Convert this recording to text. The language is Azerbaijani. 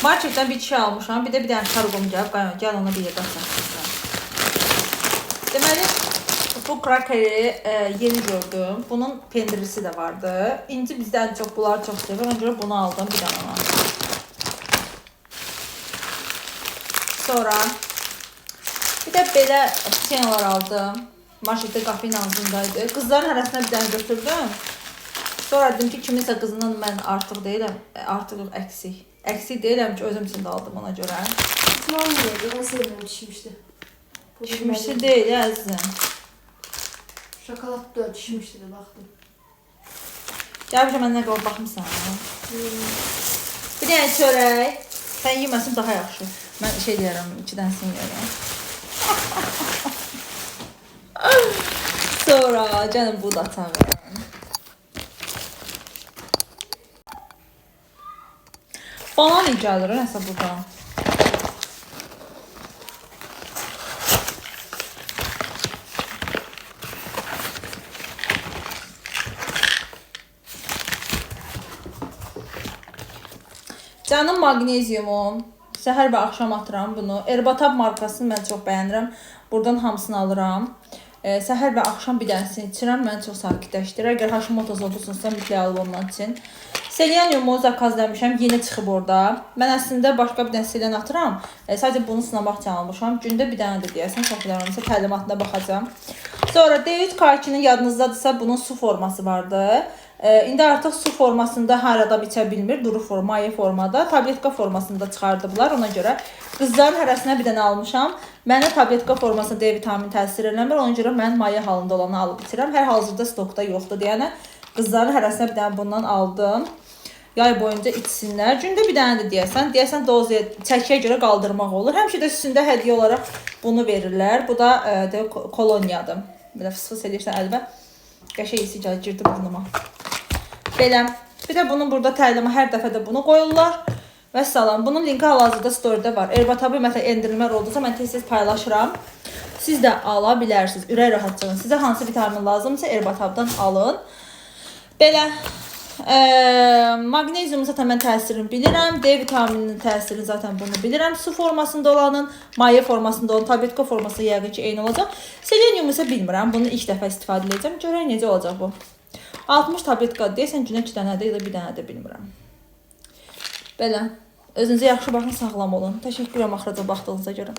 Marketdən bir şey almışam. Bir də bir dənə karqom gəlib. Gəl ona bir yerdə satmışam. Deməli, bu krakeri yeni gördüm. Bunun pendirisi də vardı. İnci bizdən çox bunları çox sevir. Ona görə bunu aldım bir dənə ona. Sonra bir də belə penalar aldım. Marketdə qapının ağzındaydı. Qızların hərəsinə bir dənə götürdüm. Sonra dedim ki, kiminsə qızından mən artıq deyiləm. Artıq əksik. Əksik deyiləm ki, özüm üçün də aldım ona görə. İsmail neydi? Ben sevmiyorum çişmişti. Çişmişdi deyil, əzizim. Şokolad da çişmişti de baktım. Gəlmişəm, mən nə qədər baxmışsan. Bir dənə çörək. Sən yeməsin daha yaxşı. Mən şey deyərəm, 2 dənəsini yeyərəm. Sonra canım bu da açarım. Bana ne gəlir nəsə buradan? Canım magnezyumum. Səhər və axşam atıram bunu. Erbatab markasını mən çox bəyənirəm. Buradan hamısını alıram. Səhər və axşam bir dənəsini içirəm. Məni çox sakitləşdirir. Əgər Hashimoto's olursunuzsa mütləq alıb ondan için. Seleniumu zakazlamışam. Yeni çıxıb orada. Mən əslində başqa bir dənə selen atıram. Sadəcə bunu sınamaq üçün almışam. Gündə bir dənə də deyəsən. Çox bilərəmsə təlimatına baxacağım. Sonra D3 K2'nin yadınızdadırsa bunun su forması vardı. İndi artıq su formasında hər adam içə bilmir. Duru forma, maye formada. Tabletka formasında çıxardıblar. Ona görə qızların hərəsinə bir dənə almışam. Mənə tabletka formasında D vitamini təsir eləmir. Ona görə mən maye halında olanı alıb içirəm. Hər hazırda stokda yoxdur deyənə qızların hərəsinə bir dənə bundan aldım. Yay boyunca içsinlər. Gündə bir dənə də deyəsən doza çəkiyə görə qaldırmaq olur. Həmişə də üstündə hədiyyə olaraq bunu verirlər. Bu da koloniyadır. Belə fıs-fıs edirsən əlbə. Qəşəng isi girdi burnuma. Belə. Bir də bunun burada təlimi hər dəfə də bunu qoyurlar. Və salam. Bunun linki hal-hazırda storydə var. Erbatabı məsələn endirimlər oldusa mən tez-tez paylaşıram. Siz də ala bilərsiniz. Ürək rahatlığın. Sizə hansı vitamin lazımsa Erbatabdan alın. Belə. Magnezyumun zaten mən təsirini bilirəm. D vitamininin təsirini zaten bunu bilirəm. Su formasında olanın, maye formasında olan, tabletka forması yəqin ki eyni olacaq. Selenium isə bilmirəm. Bunu ilk dəfə istifadə edəcəm. Görək necə olacaq bu. 60 tabletka deyəsən günə 2 dənə də ya da bir dənə də bilmirəm. Belə. Özünüzə yaxşı baxın, sağlam olun. Təşəkkür edirəm axıraca baxdığınıza görə.